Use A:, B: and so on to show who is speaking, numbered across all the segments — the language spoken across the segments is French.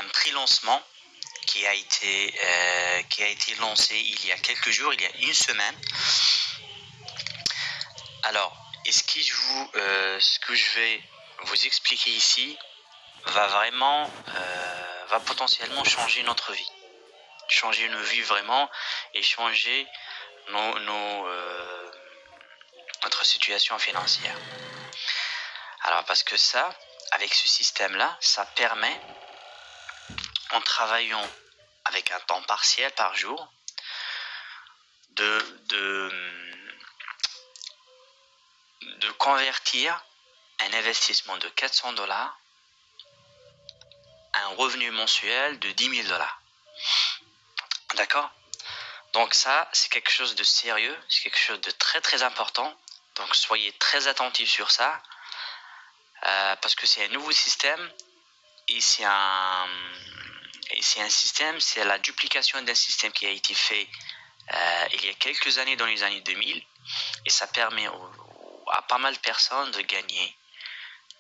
A: un prix lancement qui a été lancé il y a quelques jours, il y a une semaine. Alors, ce que je vais vous expliquer ici va potentiellement changer notre vie. Changer nos vies vraiment et changer notre situation financière. Alors, parce que ça, avec ce système-là, ça permet, en travaillant avec un temps partiel par jour, de convertir un investissement de $400 à un revenu mensuel de $10 000. D'accord? Donc ça, c'est quelque chose de sérieux, c'est quelque chose de très très important. Donc soyez très attentifs sur ça, parce que c'est un nouveau système et c'est un système, c'est la duplication d'un système qui a été fait il y a quelques années, dans les années 2000, et ça permet à pas mal de personnes de gagner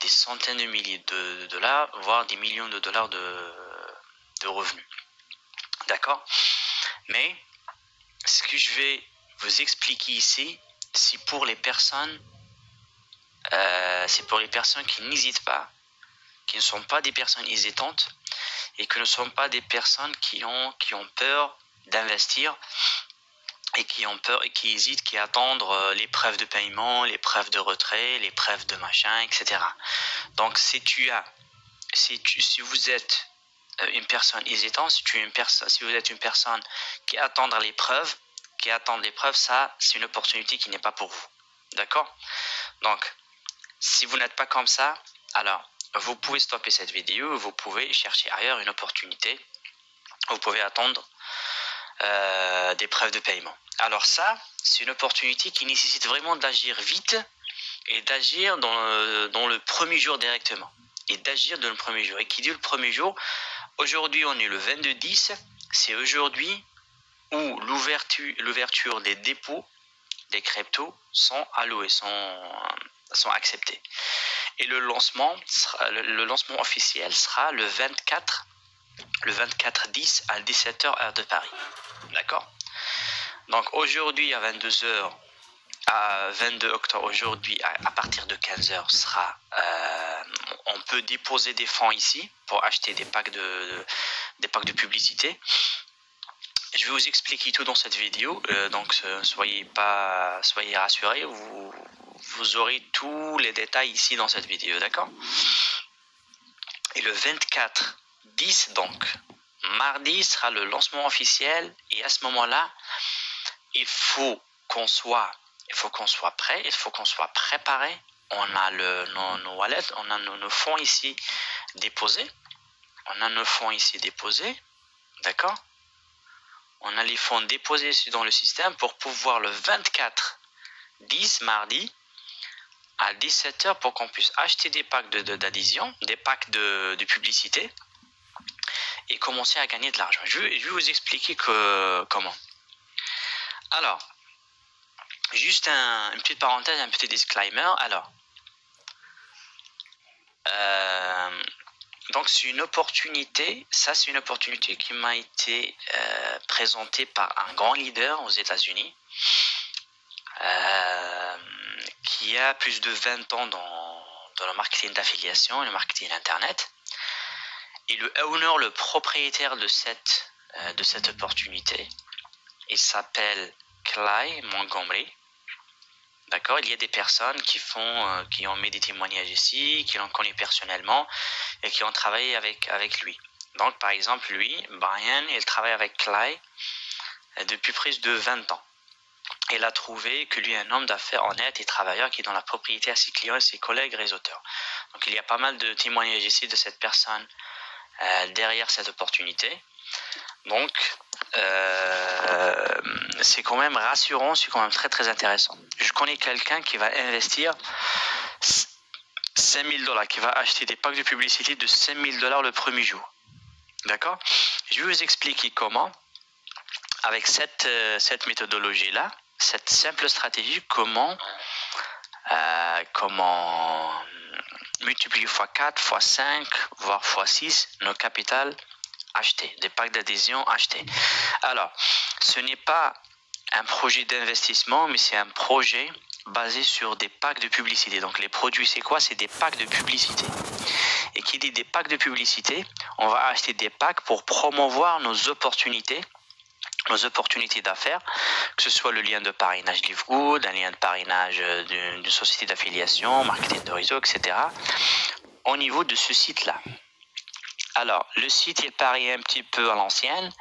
A: des centaines de milliers de dollars, voire des millions de dollars de revenus. D'accord? Mais ce que je vais vous expliquer ici, c'est pour les personnes qui n'hésitent pas, qui ne sont pas des personnes hésitantes et qui ne sont pas des personnes qui ont peur d'investir et qui ont peur et qui hésitent, qui attendent les preuves de paiement, les preuves de retrait, les preuves de machin, etc. Donc si vous êtes une personne hésitante, si vous êtes une personne qui attend les preuves, ça c'est une opportunité qui n'est pas pour vous. D'accord? Donc si vous n'êtes pas comme ça, alors vous pouvez stopper cette vidéo, vous pouvez chercher ailleurs une opportunité, vous pouvez attendre des preuves de paiement. Alors ça, c'est une opportunité qui nécessite vraiment d'agir vite et d'agir dans le premier jour directement. Et d'agir dans le premier jour. Et qui dit le premier jour, aujourd'hui on est le 22/10, c'est aujourd'hui où l'ouverture des dépôts des cryptos sont alloués, sont acceptés. Et le lancement officiel sera le 24/10 à 17h heure de Paris. D'accord? Donc aujourd'hui à 22h, à 22 octobre, aujourd'hui à partir de 15h on peut déposer des fonds ici pour acheter des packs de publicité. Je vais vous expliquer tout dans cette vidéo, donc soyez rassurés, vous aurez tous les détails ici dans cette vidéo, d'accord? Et le 24/10, donc mardi, sera le lancement officiel, et à ce moment-là, il faut qu'on soit prêt, il faut qu'on soit préparé. On a nos wallets, on a nos fonds ici déposés. D'accord? On a les fonds déposés dans le système pour pouvoir le 24/10, mardi, à 17h, pour qu'on puisse acheter des packs d'adhésion, des packs de publicité, et commencer à gagner de l'argent. Je vais vous expliquer comment. Alors, juste une petite parenthèse, un petit disclaimer. Alors, donc c'est une opportunité, qui m'a été présentée par un grand leader aux États-Unis, qui a plus de 20 ans dans le marketing d'affiliation et le marketing internet. Et le propriétaire de cette opportunité, il s'appelle Clay Montgomery. D'accord? Il y a des personnes qui ont mis des témoignages ici, qui l'ont connu personnellement et qui ont travaillé avec lui. Donc par exemple, lui, Brian, il travaille avec Clay depuis près de 20 ans. Il a trouvé que lui est un homme d'affaires honnête et travailleur qui donne la propriété à ses clients et ses collègues réseauteurs. Donc il y a pas mal de témoignages ici de cette personne derrière cette opportunité. Donc c'est quand même rassurant, c'est quand même très très intéressant. Je connais quelqu'un qui va investir $5 000, qui va acheter des packs de publicité de $5 000 le premier jour. D'accord? Je vais vous expliquer comment, avec cette méthodologie-là, cette simple stratégie, comment multiplier x4, x5, voire x6 nos capitales achetés, des packs d'adhésion achetés. Alors, ce n'est pas un projet d'investissement, mais c'est un projet basé sur des packs de publicité. Donc les produits, c'est quoi? C'est des packs de publicité. Et qui dit des packs de publicité, on va acheter des packs pour promouvoir nos opportunités d'affaires, que ce soit le lien de parrainage Livegood, un lien de parrainage d'une société d'affiliation, marketing de réseau, etc. au niveau de ce site-là. Alors, le site, il paraît un petit peu à l'ancienne,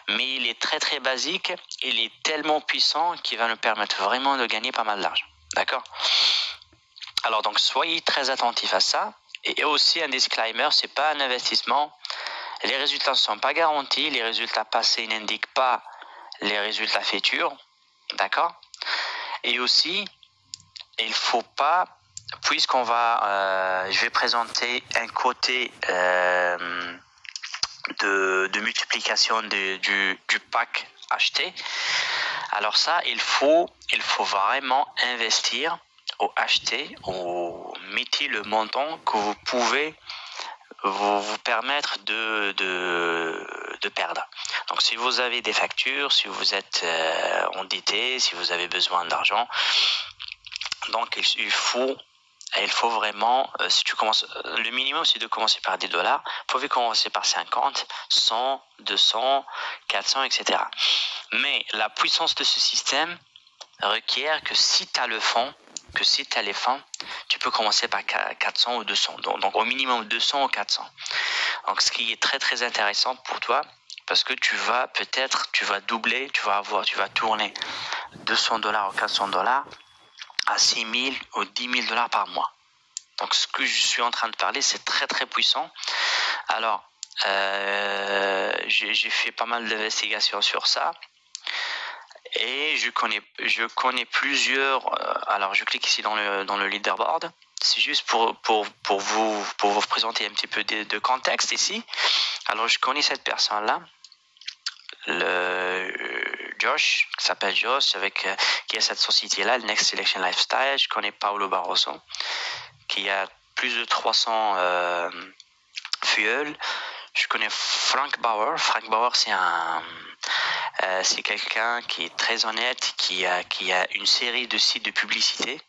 A: mais il est très très basique, il est tellement puissant qu'il va nous permettre vraiment de gagner pas mal d'argent. D'accord? Alors donc, soyez très attentifs à ça. Et aussi un disclaimer, c'est pas un investissement. Les résultats ne sont pas garantis, les résultats passés n'indiquent pas les résultats futurs. D'accord? Et aussi, il faut pas, puisqu'on va, je vais présenter un côté de multiplication du pack acheté. Alors ça, il faut vraiment investir ou acheter ou mettez le montant que vous pouvez vous permettre de perdre. Donc si vous avez des factures, si vous êtes endetté, si vous avez besoin d'argent, donc il faut vraiment, si tu commences, le minimum c'est de commencer par des dollars. Vous pouvez commencer par 50, 100, 200, 400, etc. Mais la puissance de ce système requiert que si tu as le fonds, les fonds, tu peux commencer par 400 ou 200. Donc au minimum 200 ou 400. Donc ce qui est très très intéressant pour toi, parce que tu vas doubler, tu vas tourner 200 dollars ou 400 dollars à 6 000 ou 10 000 dollars par mois. Donc ce que je suis en train de parler, c'est très très puissant. Alors, j'ai fait pas mal d'investigations sur ça. Et je connais plusieurs. Alors, je clique ici dans le leaderboard. C'est juste pour vous présenter un petit peu de contexte ici. Alors, je connais cette personne-là, Josh, qui s'appelle Josh, qui a cette société-là, le Next Selection Lifestyle. Je connais Paolo Barroso, qui a plus de 300 fuels. Je connais Frank Bauer. Frank Bauer, c'est quelqu'un qui est très honnête, qui a une série de sites de publicité.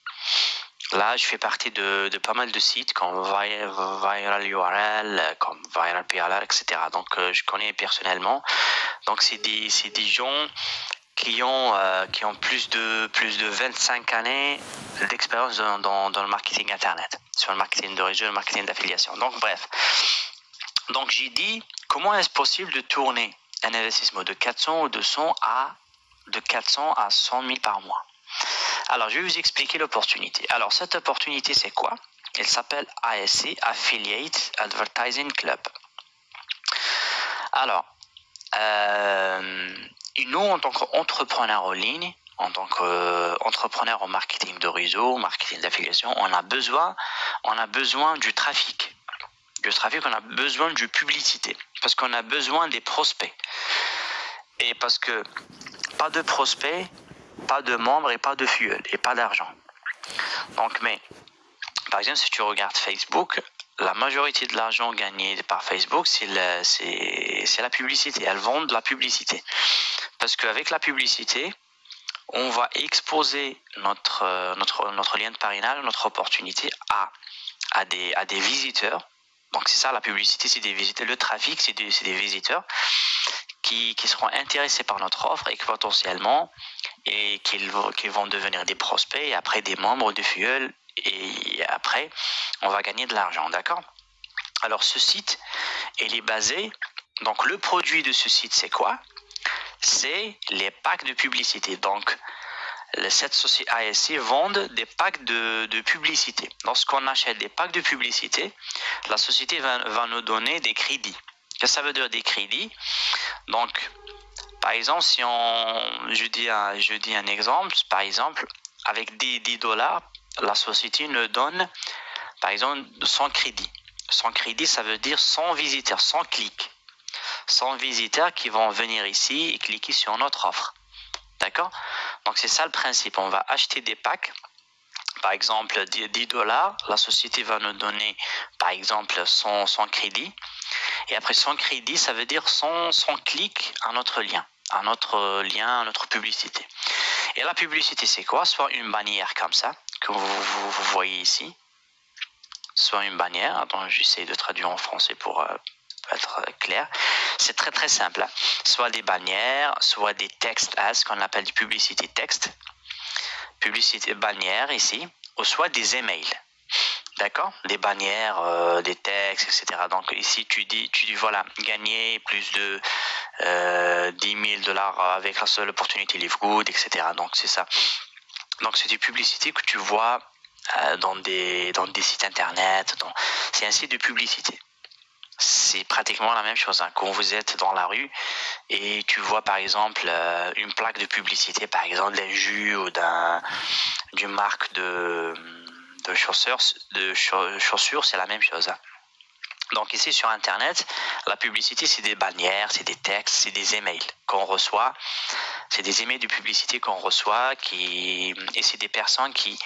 A: Là, je fais partie de pas mal de sites comme Viral URL, comme Viral PLR, etc. Donc, je connais personnellement. Donc, c'est des gens qui ont plus de 25 années d'expérience dans le marketing internet, sur le marketing de réseau, le marketing d'affiliation. Donc, bref. Donc, j'ai dit, comment est-ce possible de tourner un investissement de 400 ou 200 de 400 à 100 000 par mois? Alors, je vais vous expliquer l'opportunité. Alors, cette opportunité, c'est quoi? Elle s'appelle ASC, Affiliate Advertising Club. Alors, nous, en tant qu'entrepreneurs en ligne, en tant qu'entrepreneurs en marketing de réseau, marketing d'affiliation, on a besoin du trafic. On a besoin de publicité, parce qu'on a besoin des prospects. Et parce que pas de prospects, pas de membres et pas de fuel et pas d'argent. Donc, mais par exemple, si tu regardes Facebook, la majorité de l'argent gagné par Facebook, c'est la publicité. Elles vendent la publicité. Parce qu'avec la publicité, on va exposer notre lien de parrainage, notre opportunité à des visiteurs. Donc c'est ça la publicité, c'est des visiteurs. Le trafic, c'est des visiteurs qui seront intéressés par notre offre et potentiellement qu'ils vont devenir des prospects et après des membres de fuel et après on va gagner de l'argent, d'accord? Alors ce site, il est basé, donc le produit de ce site c'est quoi? C'est les packs de publicité. Donc cette société ASC vendent des packs de publicité. Lorsqu'on achète des packs de publicité, la société va nous donner des crédits. Qu'est-ce que ça veut dire des crédits? Donc, par exemple, si je dis un exemple, par exemple, avec 10 dollars, la société nous donne, par exemple, 100 crédits. 100 crédits, ça veut dire 100 visiteurs, 100 clics. 100 visiteurs qui vont venir ici et cliquer sur notre offre. D'accord? Donc, c'est ça le principe. On va acheter des packs. Par exemple, 10 dollars, la société va nous donner, par exemple, 100 crédits. Et après son crédit, ça veut dire son clic à notre lien, à notre publicité. Et la publicité, c'est quoi? Soit une bannière comme ça, que vous voyez ici, soit une bannière. Attends, j'essaie de traduire en français pour être clair. C'est très très simple, hein. Soit des bannières, soit des textes, ce qu'on appelle du publicité texte, publicité bannière ici, ou soit des emails. D'accord? Des bannières, des textes, etc. Donc ici tu dis voilà, gagner plus de 10 000 $ avec la seule opportunité Live Good, etc. Donc c'est ça. Donc c'est des publicités que tu vois dans des sites internet. C'est un site de publicité. C'est pratiquement la même chose, hein. Quand vous êtes dans la rue et tu vois par exemple une plaque de publicité, par exemple d'un jus ou d'une marque de chaussures, c'est la même chose, hein. Donc ici sur internet, la publicité c'est des bannières, c'est des textes, c'est des emails qu'on reçoit. C'est des emails de publicité qu'on reçoit et c'est des personnes qui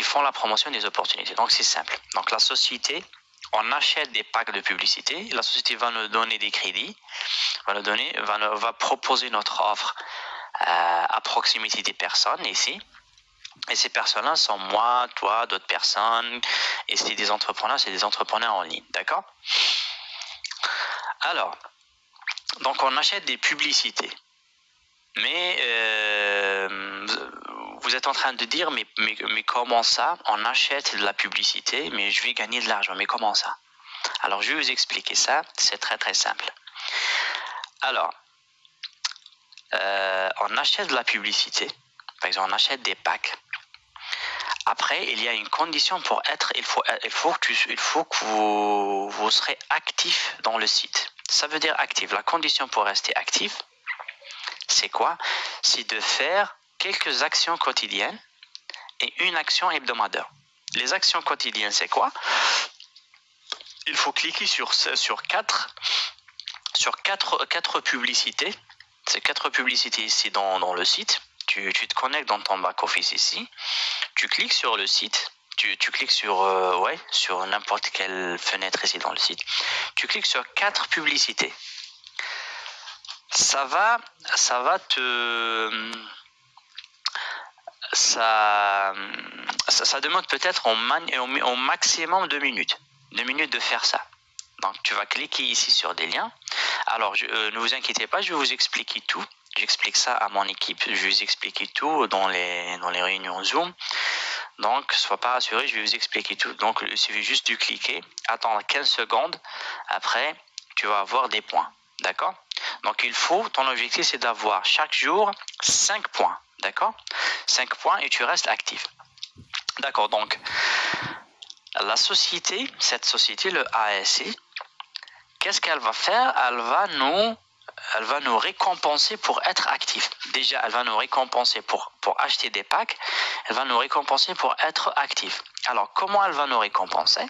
A: font la promotion des opportunités. Donc c'est simple. Donc la société, on achète des packs de publicité, la société va nous donner des crédits, va proposer notre offre à proximité des personnes ici. Et ces personnes-là sont moi, toi, d'autres personnes, et c'est des entrepreneurs en ligne, d'accord? Alors, donc on achète des publicités. Mais vous êtes en train de dire, mais comment ça? On achète de la publicité, mais je vais gagner de l'argent. Mais comment ça? Alors, je vais vous expliquer ça. C'est très, très simple. Alors, on achète de la publicité. Par exemple, on achète des packs. Après, il y a une condition pour être, il faut que vous serez actif dans le site. Ça veut dire actif. La condition pour rester actif, c'est quoi? C'est de faire quelques actions quotidiennes et une action hebdomadaire. Les actions quotidiennes, c'est quoi? Il faut cliquer sur quatre publicités. Ces 4 publicités ici dans le site. Tu te connectes dans ton back-office ici. Tu cliques sur le site. Tu cliques sur n'importe quelle fenêtre ici dans le site. Tu cliques sur 4 publicités. Ça demande peut-être au maximum 2 minutes. 2 minutes de faire ça. Donc tu vas cliquer ici sur des liens. Alors ne vous inquiétez pas, je vais vous expliquer tout. J'explique ça à mon équipe, je vais vous expliquer tout dans les réunions Zoom. Donc, sois pas rassuré, je vais vous expliquer tout. Donc, il suffit juste de cliquer, attendre 15 secondes. Après, tu vas avoir des points. D'accord? Donc, ton objectif, c'est d'avoir chaque jour 5 points. D'accord? 5 points et tu restes actif. D'accord? Donc, cette société, le ASI, qu'est-ce qu'elle va faire? Elle va nous récompenser pour être actif. Déjà, elle va nous récompenser pour acheter des packs. Elle va nous récompenser pour être actif. Alors, comment elle va nous récompenser?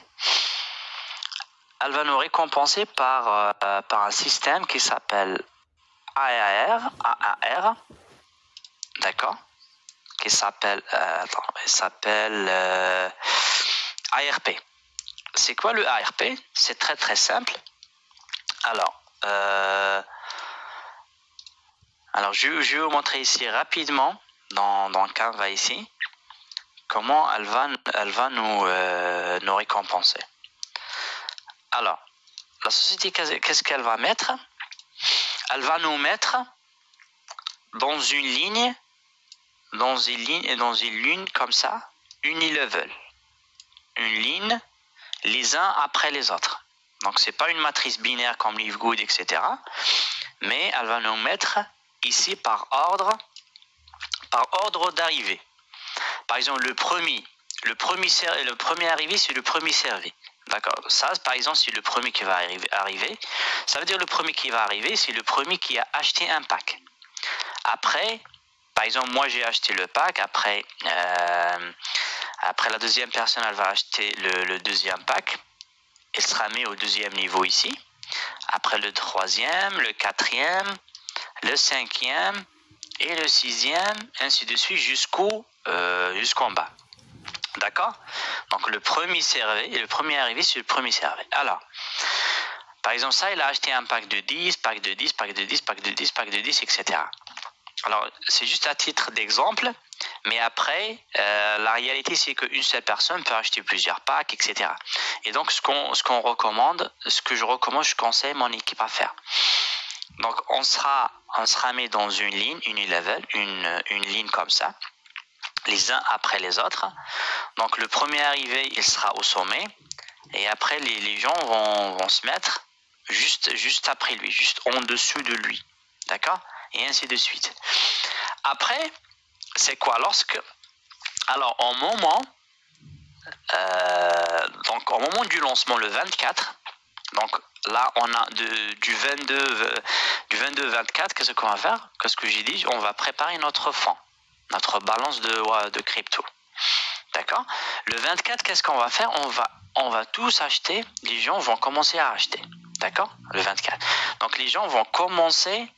A: Elle va nous récompenser par un système qui s'appelle AAR. D'accord? Qui s'appelle ARP. C'est quoi le ARP? C'est très très simple. Alors, je vais vous montrer ici rapidement, dans Canva ici, comment elle va nous récompenser. Alors, la société, qu'est-ce qu'elle va mettre? Elle va nous mettre dans une ligne comme ça, unilevel. Une ligne, les uns après les autres. Donc, c'est pas une matrice binaire comme Live Good, etc. Mais elle va nous mettre ici par ordre d'arrivée. Par exemple, le premier arrivé, c'est le premier servi. D'accord? Ça, par exemple, c'est le premier qui va arriver. Ça veut dire le premier qui va arriver, c'est le premier qui a acheté un pack. Après, par exemple, moi j'ai acheté le pack. Après la deuxième personne, elle va acheter le deuxième pack. Elle sera mise au deuxième niveau ici. Après le troisième, le quatrième, le cinquième et le sixième, ainsi de suite jusqu'en bas. D'accord? Donc le premier arrivé, c'est le premier servi. Alors, Par exemple, ça, il a acheté un pack de 10, pack de 10, pack de 10, pack de 10, pack de 10, etc. Alors, c'est juste à titre d'exemple, mais après, la réalité, c'est qu'une seule personne peut acheter plusieurs packs, etc. Et donc, ce qu'on recommande, ce que je recommande, je conseille mon équipe à faire. Donc, on sera mis dans une ligne, une ligne comme ça, les uns après les autres. Donc, le premier arrivé, il sera au sommet, et après, les gens vont se mettre juste après lui, juste en dessous de lui, d'accord? Et ainsi de suite. Après, c'est quoi? Alors, au moment du lancement, le 24, donc là, on a du 22-24, qu'est-ce qu'on va faire? Qu'est-ce que j'ai dit? On va préparer notre fonds, notre balance de crypto. D'accord? Le 24, qu'est-ce qu'on va faire? On va tous acheter, les gens vont commencer à acheter. D'accord? Le 24. Donc, les gens vont commencer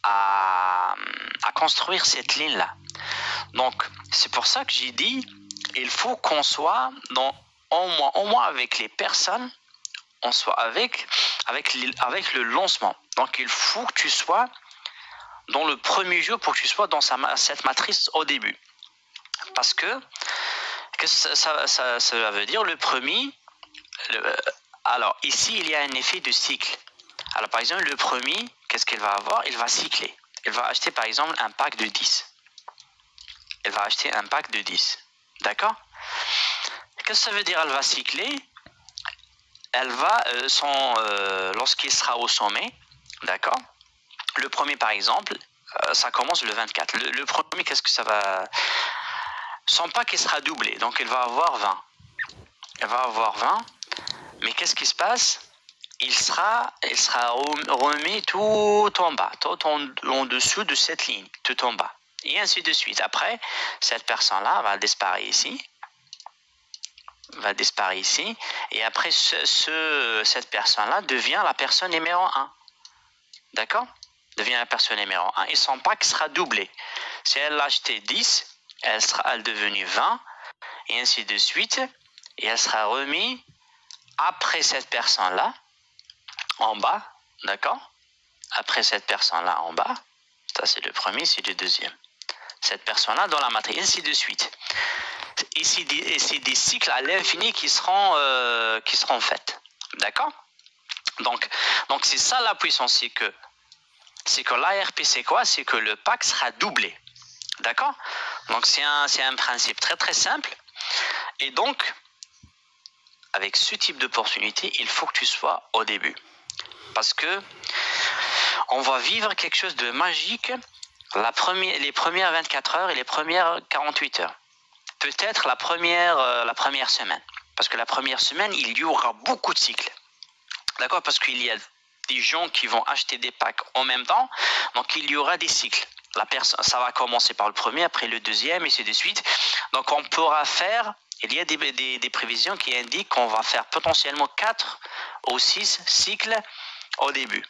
A: à construire cette ligne-là. Donc, c'est pour ça que j'ai dit, il faut qu'on soit au moins avec les personnes, on soit avec le lancement. Donc, il faut que tu sois dans le premier jour pour que tu sois dans cette matrice au début. Parce que, qu'est-ce que ça veut dire? Le premier, alors ici, il y a un effet de cycle. Alors, par exemple, le premier, qu'est-ce qu'il va avoir? Il va cycler. Il va acheter, par exemple, un pack de 10. Elle va acheter un pack de 10. D'accord? Qu'est-ce que ça veut dire? Elle va cycler. Elle va, lorsqu'il sera au sommet, d'accord? Le premier, par exemple, ça commence le 24. Le premier, qu'est-ce que ça va... Son pack, il sera doublé. Donc, il va avoir 20. Elle va avoir 20. Mais qu'est-ce qui se passe? Il sera remis tout en bas, tout en dessous de cette ligne, tout en bas. Et ainsi de suite. Après, cette personne-là va disparaître ici. Et après, cette personne-là devient la personne numéro 1. D'accord? Devient la personne numéro 1. Et son pack sera doublé. Si elle a acheté 10, elle sera devenue 20. Et ainsi de suite. Et elle sera remise après cette personne-là, en bas. D'accord? Après cette personne-là, en bas. Ça, c'est le premier, c'est le deuxième. Cette personne-là dans la matrice, ainsi de suite. Et c'est des cycles à l'infini qui seront faits. D'accord? Donc c'est ça la puissance, c'est que l'ARP, c'est quoi? C'est que le pack sera doublé. D'accord? Donc c'est un principe très très simple. Et donc, avec ce type d'opportunité, il faut que tu sois au début. Parce que on va vivre quelque chose de magique les premières 24 heures et les premières 48 heures. Peut-être la première semaine. Parce que la première semaine, il y aura beaucoup de cycles. D'accord? Parce qu'il y a des gens qui vont acheter des packs en même temps. Donc, il y aura des cycles. Ça va commencer par le premier, après le deuxième, et ainsi de suite. Donc, on pourra faire... Il y a des prévisions qui indiquent qu'on va faire potentiellement 4 ou 6 cycles au début.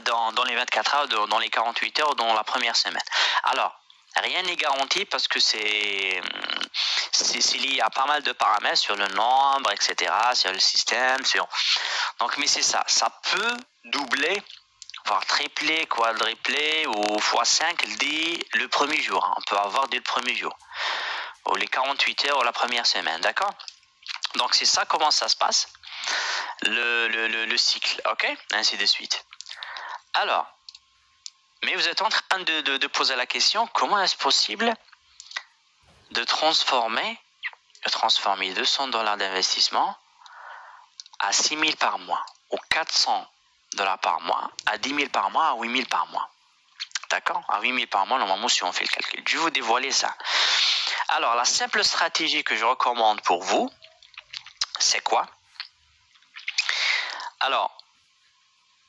A: Dans les 24 heures, dans les 48 heures, dans la première semaine. Alors, rien n'est garanti parce que c'est lié à pas mal de paramètres sur le nombre, etc., sur le système. Donc, mais c'est ça. Ça peut doubler, voire tripler, quadrupler ou x5 dès le premier jour. On peut avoir dès le premier jour. Ou les 48 heures ou la première semaine. D'accord? Donc, c'est ça comment ça se passe. Le cycle. OK? Ainsi de suite. Alors, mais vous êtes en train de poser la question, comment est-ce possible de transformer $200 d'investissement à 6 000 par mois, ou $400 par mois, à 10 000 par mois, à 8 000 par mois. D'accord? À 8 000 par mois, normalement, si on fait le calcul. Je vais vous dévoiler ça. Alors, la simple stratégie que je recommande pour vous, c'est quoi? Alors,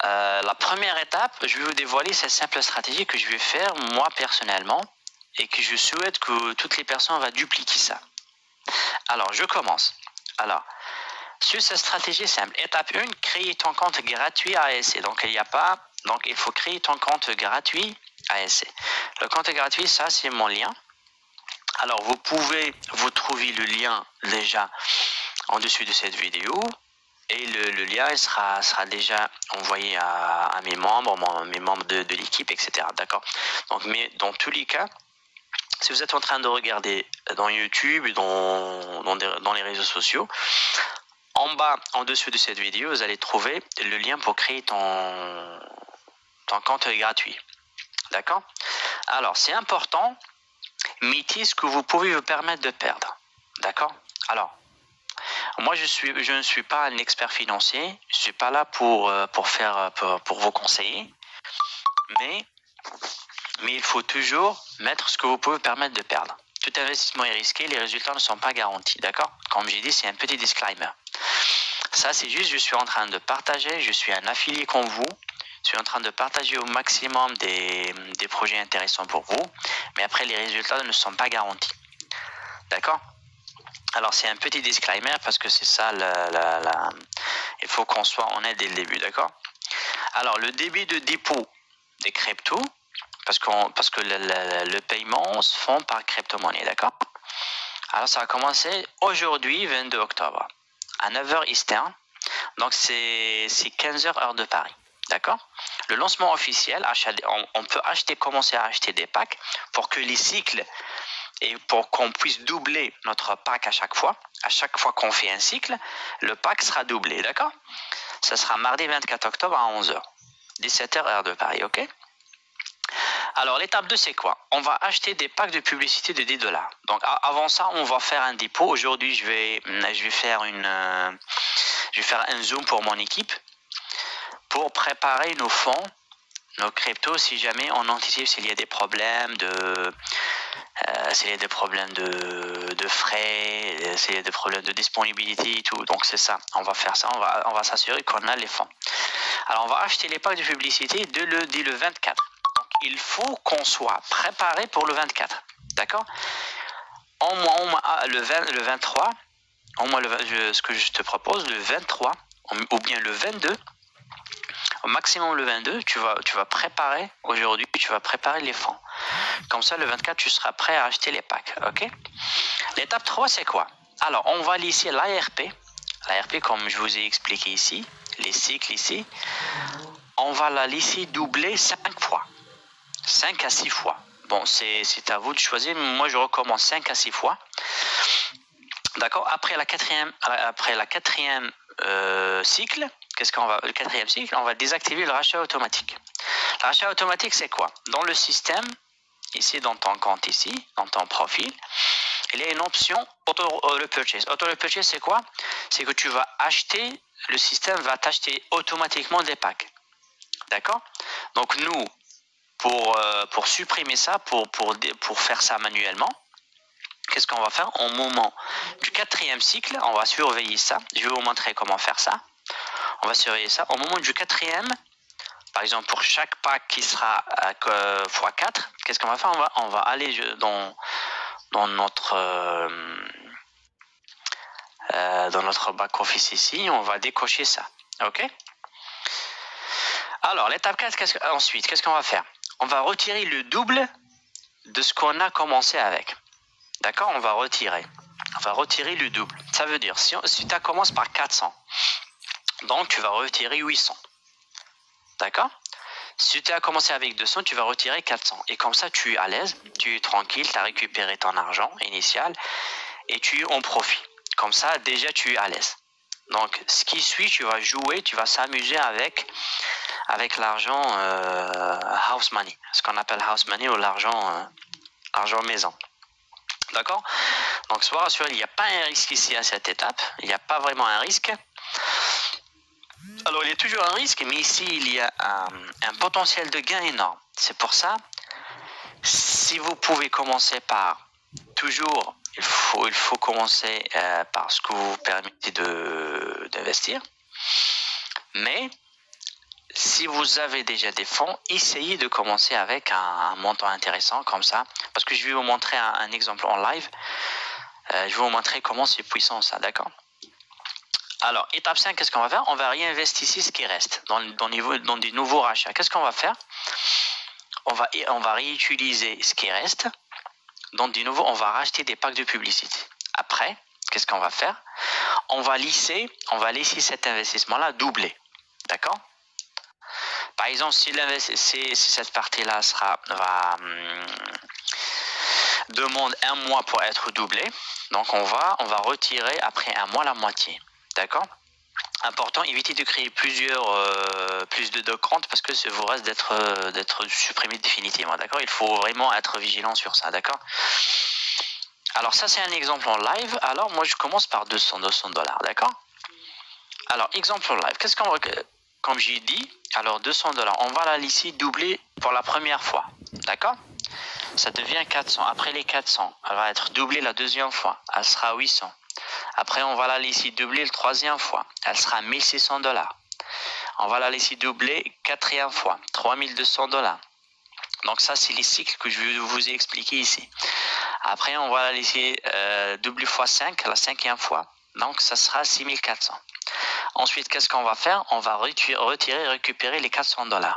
A: la première étape, je vais vous dévoiler cette simple stratégie que je vais faire moi personnellement et que je souhaite que toutes les personnes vont dupliquer ça. Alors, je commence. Alors, sur cette stratégie simple, étape 1, créer ton compte gratuit ASC. Donc, il faut créer ton compte gratuit ASC. Le compte gratuit, ça, c'est mon lien. Alors, vous pouvez vous trouver le lien déjà en dessus de cette vidéo. et le lien il sera déjà envoyé à mes membres, de l'équipe, etc. D'accord? Donc, mais dans tous les cas, si vous êtes en train de regarder dans YouTube, dans les réseaux sociaux, en bas, en dessous de cette vidéo, vous allez trouver le lien pour créer ton compte gratuit. D'accord? Alors, c'est important, mettez ce que vous pouvez vous permettre de perdre. D'accord? Alors, moi, je ne suis pas un expert financier, je ne suis pas là pour vous conseiller, mais il faut toujours mettre ce que vous pouvez vous permettre de perdre. Tout investissement est risqué, les résultats ne sont pas garantis, d'accord? Comme j'ai dit, c'est un petit disclaimer. Ça, c'est juste, je suis en train de partager, je suis un affilié comme vous, je suis en train de partager au maximum des projets intéressants pour vous, mais après, les résultats ne sont pas garantis, d'accord? Alors, c'est un petit disclaimer parce que c'est ça, il faut qu'on soit honnête dès le début, d'accord? Alors, le débit de dépôt des cryptos, parce que le paiement se fait par crypto-monnaie, d'accord? Alors, ça va commencer aujourd'hui, 22 octobre, à 9h Eastern. Donc, c'est 15h heure de Paris, d'accord? Le lancement officiel, on peut commencer à acheter des packs pour que les cycles et pour qu'on puisse doubler notre pack à chaque fois qu'on fait un cycle, le pack sera doublé, d'accord? Ça sera mardi 24 octobre à 11h, 17h heure de Paris, ok? Alors, l'étape 2, c'est quoi? On va acheter des packs de publicité de 10 $. Donc, avant ça, on va faire un dépôt. Aujourd'hui, je vais faire un Zoom pour mon équipe pour préparer nos fonds, nos cryptos, si jamais on anticipe s'il y a des problèmes de frais, s'il y a des problèmes de disponibilité et tout. Donc, c'est ça. On va faire ça. On va s'assurer qu'on a les fonds. Alors, on va acheter les packs de publicité dès le 24. Il faut qu'on soit préparé pour le 24, d'accord? Au moins le 23, ce que je te propose, le 23 ou bien le 22, au maximum le 22, tu vas préparer aujourd'hui, tu vas préparer les fonds. Comme ça, le 24, tu seras prêt à acheter les packs, ok? L'étape 3, c'est quoi? Alors, on va lisser l'ARP. L'ARP, comme je vous ai expliqué ici, les cycles ici, on va la lisser doubler 5 fois. 5 à 6 fois. Bon, c'est à vous de choisir. Moi, je recommande 5 à 6 fois. D'accord? Après la quatrième cycle, le quatrième cycle, on va désactiver le rachat automatique. Le rachat automatique, c'est quoi? Dans le système, ici, dans ton compte, ici, dans ton profil, il y a une option auto-repurchase. Auto-repurchase, c'est quoi? C'est que tu vas acheter, le système va t'acheter automatiquement des packs. D'accord? Donc, nous, pour supprimer ça, pour faire ça manuellement, qu'est-ce qu'on va faire? Au moment du quatrième cycle, on va surveiller ça. Je vais vous montrer comment faire ça. On va surveiller ça. Au moment du quatrième, par exemple, pour chaque pack qui sera x4, qu'est-ce qu'on va faire? On va aller dans notre back-office ici. On va décocher ça. OK? Alors, l'étape 4, ensuite, qu'est-ce qu'on va faire? On va retirer le double de ce qu'on a commencé avec. D'accord? On va retirer le double. Ça veut dire, si tu commences par 400, donc tu vas retirer 800. D'accord? Si tu as commencé avec 200, tu vas retirer 400. Et comme ça, tu es à l'aise, tu es tranquille, tu as récupéré ton argent initial et tu es en profit. Comme ça, déjà, tu es à l'aise. Donc, ce qui suit, tu vas jouer, tu vas s'amuser avec l'argent house money, ce qu'on appelle house money ou l'argent maison. D'accord? Donc, sois rassuré, il n'y a pas un risque ici à cette étape. Il n'y a pas vraiment un risque. Alors, il y a toujours un risque, mais ici, il y a un potentiel de gain énorme. C'est pour ça, si vous pouvez commencer par toujours, il faut commencer par ce que vous permettez d'investir. Mais si vous avez déjà des fonds, essayez de commencer avec un montant intéressant comme ça. Parce que je vais vous montrer un exemple en live. Je vais vous montrer comment c'est puissant ça, d'accord? Alors, étape 5, qu'est-ce qu'on va faire? On va réinvestir ici ce qui reste dans des nouveaux rachats. Qu'est-ce qu'on va faire? On va réutiliser ce qui reste. Dans des nouveaux, on va racheter des packs de publicité. Après, qu'est-ce qu'on va faire? on va laisser cet investissement-là doubler. D'accord? Par exemple, si cette partie-là demande un mois pour être doublée, donc on va retirer après un mois la moitié. D'accord? Important, évitez de créer plus de comptes parce que ça vous reste d'être supprimé définitivement. D'accord? Il faut vraiment être vigilant sur ça. D'accord? Alors ça c'est un exemple en live. Alors moi je commence par 200 $. D'accord? Alors exemple en live. Qu'est-ce qu'on va, comme j'ai dit, alors 200 $. On va la laisser doubler pour la première fois. D'accord? Ça devient 400. Après les 400, elle va être doublée la deuxième fois. Elle sera 800. Après, on va la laisser doubler la troisième fois. Elle sera 1600 $. On va la laisser doubler quatrième fois. 3200 $. Donc ça, c'est les cycles que je vous ai expliqué ici. Après, on va la laisser doubler fois 5, la cinquième fois. Donc ça sera 6400. Ensuite, qu'est-ce qu'on va faire? On va récupérer les 400 $.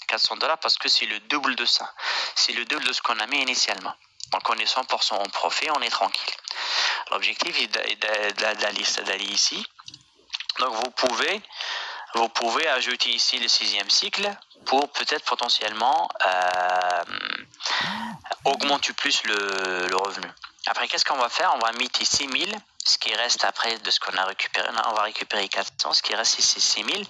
A: 400 $ parce que c'est le double de ça. C'est le double de ce qu'on a mis initialement. Donc on est 100% en profit, on est tranquille. L'objectif est d'aller ici. Donc vous pouvez ajouter ici le sixième cycle pour peut-être potentiellement augmenter plus le revenu. Après, qu'est-ce qu'on va faire? On va mettre 6000, ce qui reste après de ce qu'on a récupéré. On va récupérer 400, ce qui reste c'est 6000.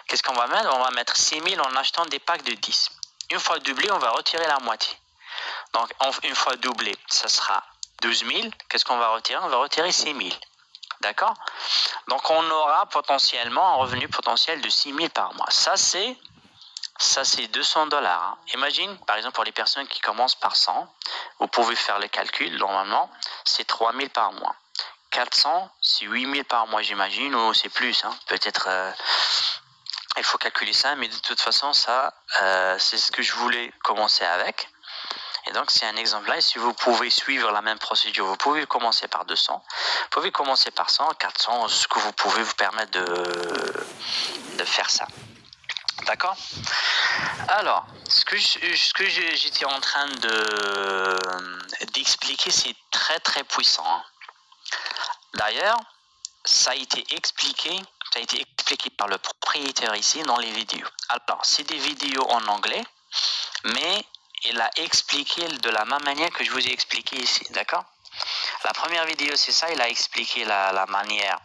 A: Qu'est-ce qu'on va mettre? On va mettre 6000 en achetant des packs de 10. Une fois doublé, on va retirer la moitié. Donc, une fois doublé, ça sera 12 000. Qu'est-ce qu'on va retirer? On va retirer 6 000. D'accord? Donc, on aura potentiellement un revenu potentiel de 6 000 par mois. Ça, c'est 200 $. Hein. Imagine, par exemple, pour les personnes qui commencent par 100, vous pouvez faire le calcul. Normalement, c'est 3 000 par mois. 400, c'est 8 000 par mois, j'imagine, ou c'est plus. Hein. Peut-être... il faut calculer ça, mais de toute façon, ça, c'est ce que je voulais commencer avec. Et donc, c'est un exemple là. Et si vous pouvez suivre la même procédure, vous pouvez commencer par 200, vous pouvez commencer par 100, 400, ce que vous pouvez vous permettre de faire ça. D'accord? Alors, ce que j'étais en train d'expliquer, c'est très très puissant. Hein. D'ailleurs, ça a été expliqué par le propriétaire ici dans les vidéos. Alors, c'est des vidéos en anglais, mais il a expliqué de la même manière que je vous ai expliqué ici, d'accord? La première vidéo, c'est ça, il a expliqué la manière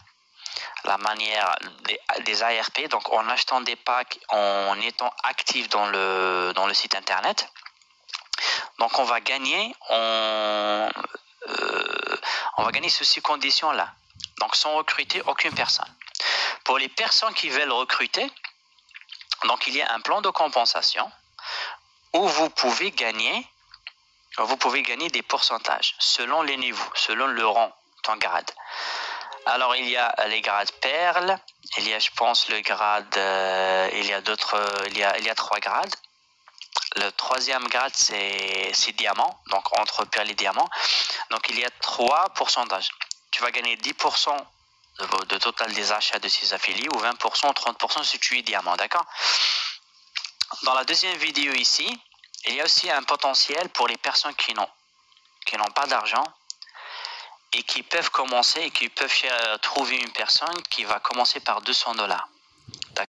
A: des ARP, donc en achetant des packs, en étant actif dans le site internet. Donc, on va gagner sous ces conditions-là. Donc, sans recruter aucune personne. Pour les personnes qui veulent recruter, donc il y a un plan de compensation où vous pouvez gagner des pourcentages selon les niveaux, selon le rang, ton grade. Alors il y a les grades perles, il y a, je pense, le grade, il y a 3 grades. Le troisième grade c'est diamant, donc entre perles et diamants. Donc il y a 3 pourcentages. Tu vas gagner 10% de total des achats de ces affiliés, ou 20% ou 30% si tu es diamant, d'accord? Dans la deuxième vidéo ici, il y a aussi un potentiel pour les personnes qui n'ont pas d'argent et qui peuvent commencer et qui peuvent trouver une personne qui va commencer par 200 $.